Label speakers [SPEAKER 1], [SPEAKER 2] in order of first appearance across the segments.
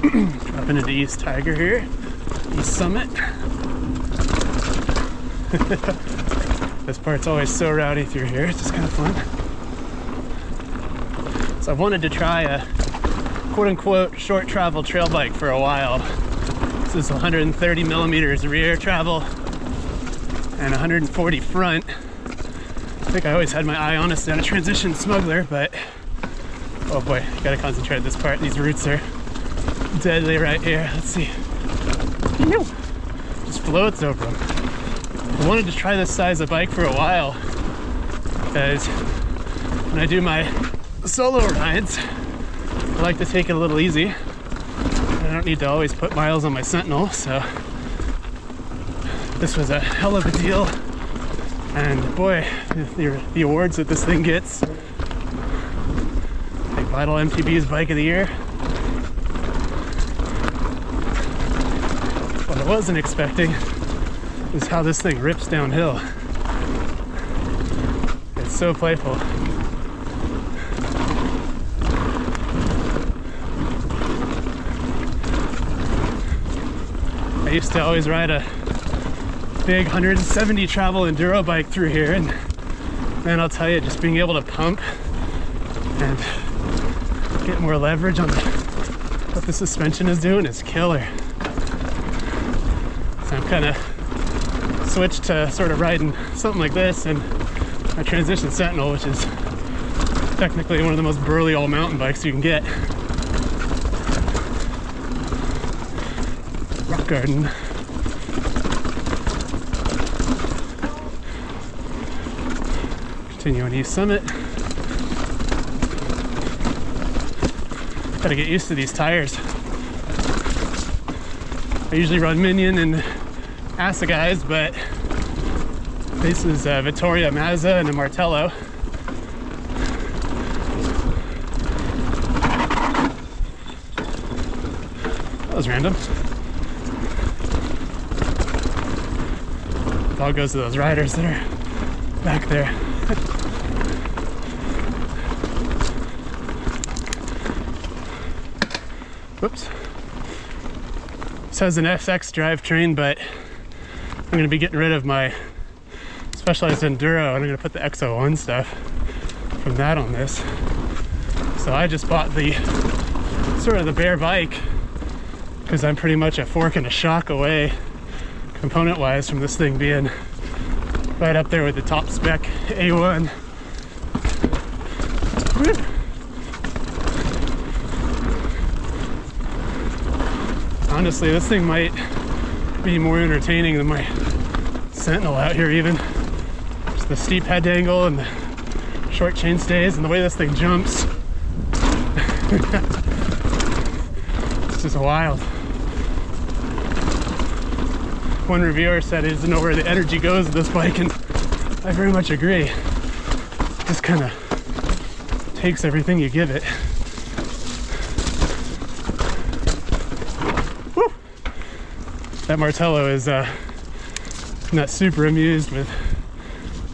[SPEAKER 1] Dropping into East Tiger here, East Summit. This part's always so rowdy through here, it's just kind of fun. So I've wanted to try a quote-unquote short travel trail bike for a while. This is 130 millimeters rear travel and 140 front. I think I always had my eye on us down a Transition Smuggler, but oh boy, gotta concentrate on this part. These roots are deadly right here. Let's see. Just floats over them. I wanted to try this size of bike for a while because when I do my solo rides, I like to take it a little easy. I don't need to always put miles on my Sentinel, so this was a hell of a deal. And boy, the awards that this thing gets. Like Vital MTB's Bike of the Year. What I wasn't expecting is how this thing rips downhill. It's so playful. I used to always ride a big 170 travel enduro bike through here, and man, I'll tell you, just being able to pump and get more leverage on what the suspension is doing is killer. So I'm kind of switched to sort of riding something like this and my Transition Sentinel, which is technically one of the most burly all mountain bikes you can get. Rock garden. Continue on East Summit. Gotta get used to these tires. I usually run Minion and Issaquahs, but this is a Vittoria Mazda and a Martello. That was random. It all goes to those riders that are back there. Whoops. This has an FX drivetrain, but I'm going to be getting rid of my Specialized Enduro and I'm going to put the XO1 stuff from that on this. So I just bought the sort of the bare bike because I'm pretty much a fork and a shock away component wise from this thing being right up there with the top spec A1. Honestly, this thing might be more entertaining than my Sentinel out here even. Just the steep head angle and the short chain stays and the way this thing jumps. It's just wild. One reviewer said he doesn't know where the energy goes with this bike, and I very much agree. It just kind of takes everything you give it. Woo! That Martello is not super amused with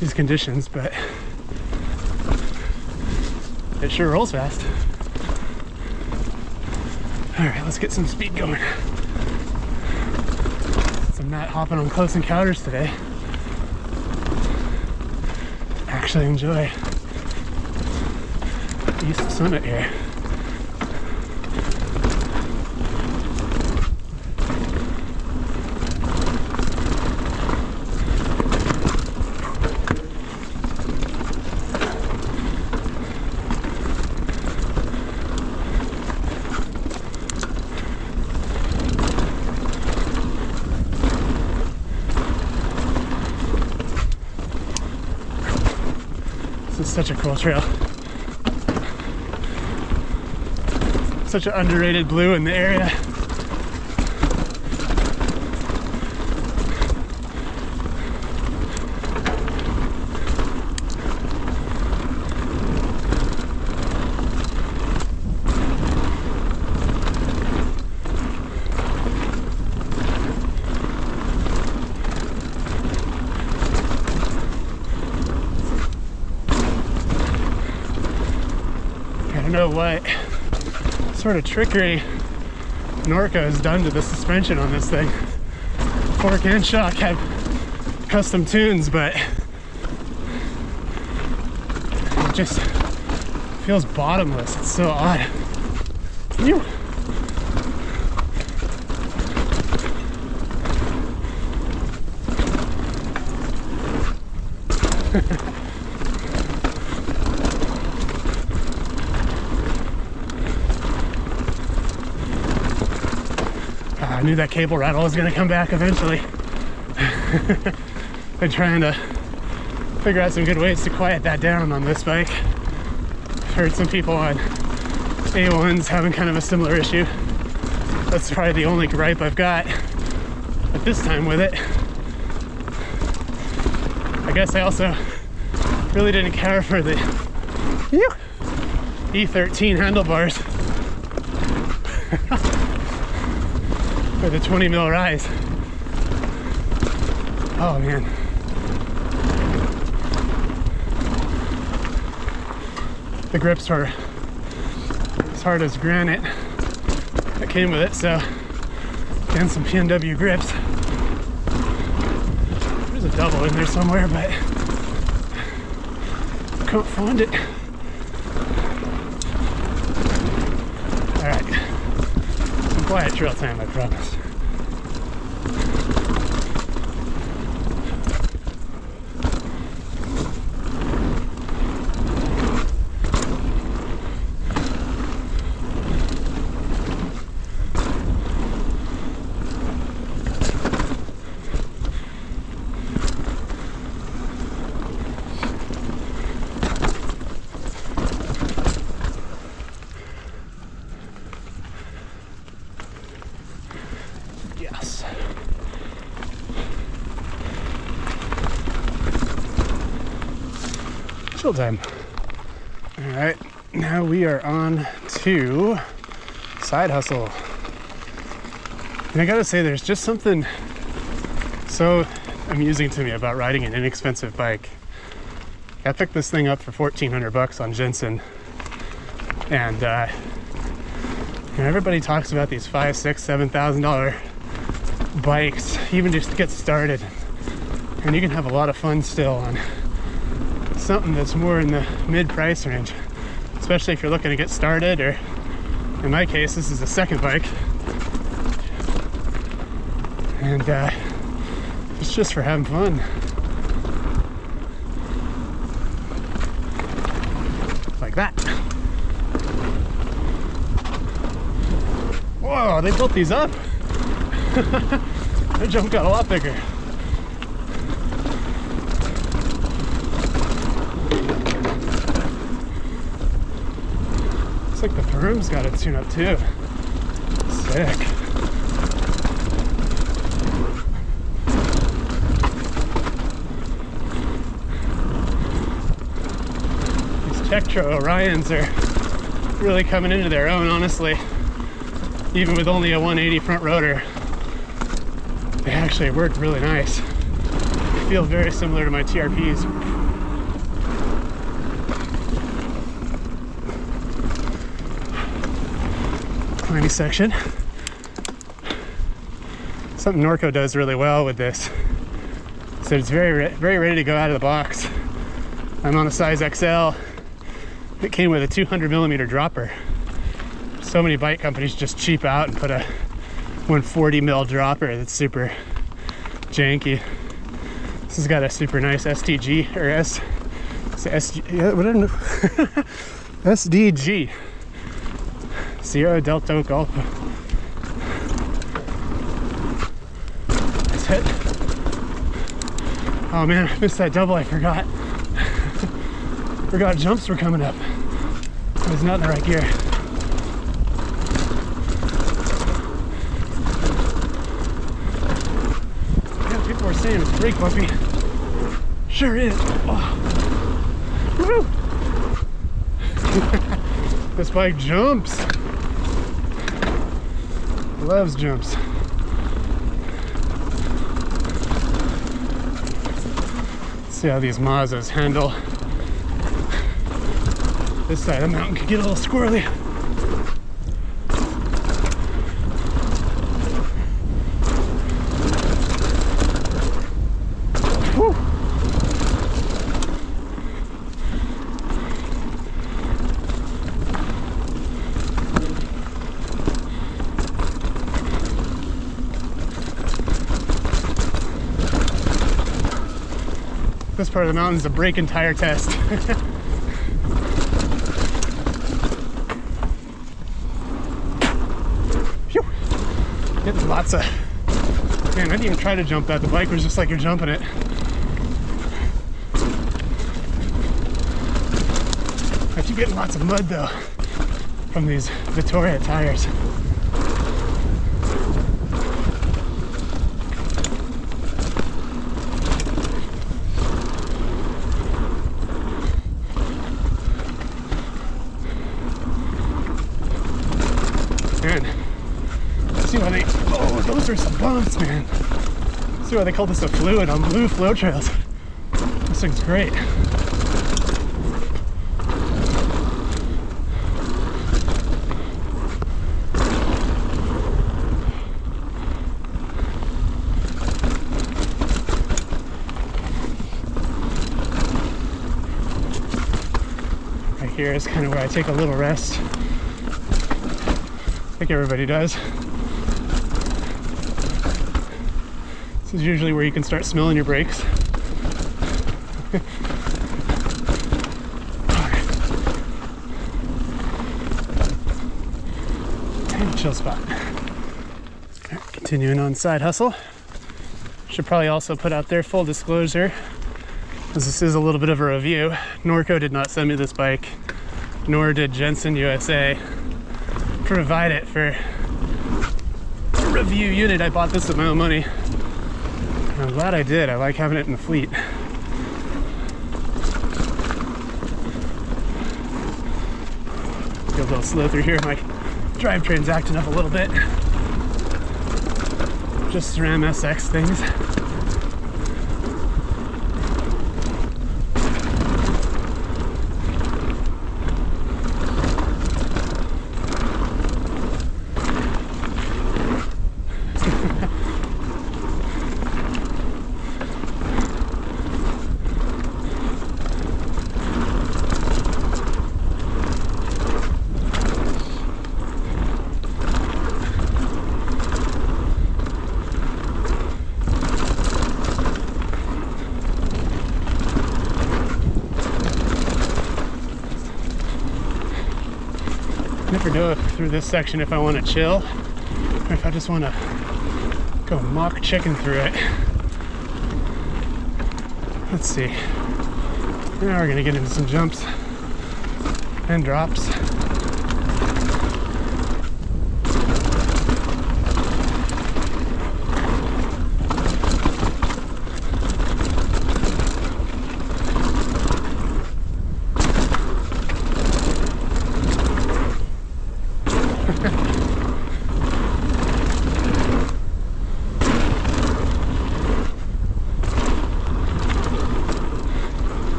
[SPEAKER 1] these conditions, but it sure rolls fast. All right, let's get some speed going. I'm not hopping on close encounters today. Actually enjoy East Summit here. This is such a cool trail. Such an underrated blue in the area. I don't know what sort of trickery Norco has done to the suspension on this thing. Fork and shock have custom tunes, but it just feels bottomless. It's so odd. Phew. I knew that cable rattle was going to come back eventually. Been trying to figure out some good ways to quiet that down on this bike. I've heard some people on A1s having kind of a similar issue. That's probably the only gripe I've got at this time with it. I guess I also really didn't care for the E13 handlebars for the 20 mil rise. Oh man. The grips were as hard as granite that came with it, so and some PNW grips. There's a double in there somewhere, but I can't find it. Alright. Some quiet trail time, I promise. Yes. Chill time. All right, now we are on to side hustle. And I gotta say, there's just something so amusing to me about riding an inexpensive bike. I picked this thing up for $1,400 on Jensen, and everybody talks about these $5,000, $6,000, $7,000 bikes, even just to get started, and you can have a lot of fun still on something that's more in the mid-price range, especially if you're looking to get started, or in my case, this is a second bike, and it's just for having fun. Like that. Whoa, they built these up. That jump got a lot bigger. Looks like the Perum's got a tune up too. Sick. These Tektro Orions are really coming into their own, honestly. Even with only a 180 front rotor, they actually work really nice. They feel very similar to my TRPs. Tiny section. Something Norco does really well with this, so it's very ready to go out of the box. I'm on a size XL. It came with a 200 millimeter dropper. So many bike companies just cheap out and put a 140 mil dropper that's super janky. This has got a super nice STG or SDG. Sierra Delta Golf. Nice hit. Oh man, I missed that double, I forgot. Forgot jumps were coming up. I was not in the right gear. People were saying it's brake bumpy. Sure is. Oh. Woo! This bike jumps. Loves jumps. Let's see how these Mazdas handle. This side of the mountain could get a little squirrely. this part of the mountain is a brake and tire test. Phew. Getting lots of... Man, I didn't even try to jump that. The bike was just like you're jumping it. I keep getting lots of mud though from these Vittoria tires. Man, see why they... Oh, those are some bumps, man. See why they call this a fluid on blue flow trails. This thing's great. Here is kind of where I take a little rest. I think everybody does. This is usually where you can start smelling your brakes. And chill spot. Continuing on side hustle. Should probably also put out there full disclosure, as this is a little bit of a review. Norco did not send me this bike, nor did Jensen USA provide it for a review unit. I bought this with my own money. I'm glad I did. I like having it in the fleet. Feel a little slow through here. My drivetrain's acting up a little bit. Just SRAM SX things. Never know if through this section if I want to chill or if I just want to go mock chicken through it. Let's see. Now we're going to get into some jumps and drops.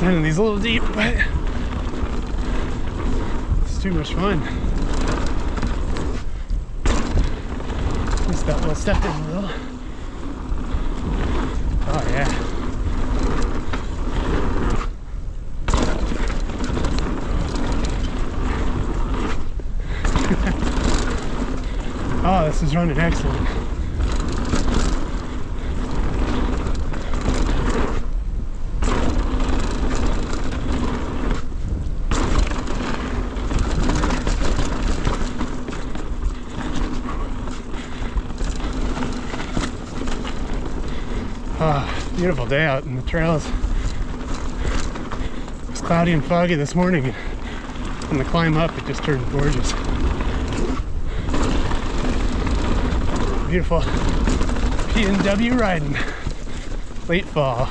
[SPEAKER 1] Sending these a little deep, but it's too much fun. Missed that little step in a little. Oh yeah. Oh, this is running excellent. Oh, beautiful day out in the trails. It was cloudy and foggy this morning, and on the climb up it just turned gorgeous. Beautiful P&W riding. Late fall.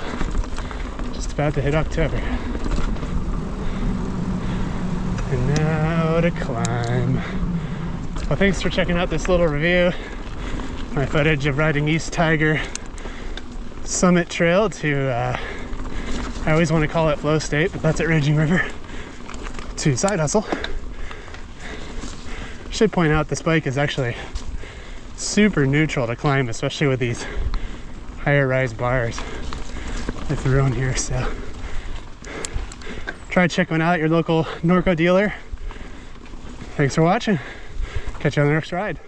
[SPEAKER 1] Just about to hit October. And now to climb. Well, thanks for checking out this little review. My footage of riding East Tiger Summit Trail to, I always want to call it Flow State, but that's at Raging River, to Side Hustle. Should point out this bike is actually super neutral to climb, especially with these higher rise bars I threw on here. So try checking out your local Norco dealer. Thanks for watching. Catch you on the next ride.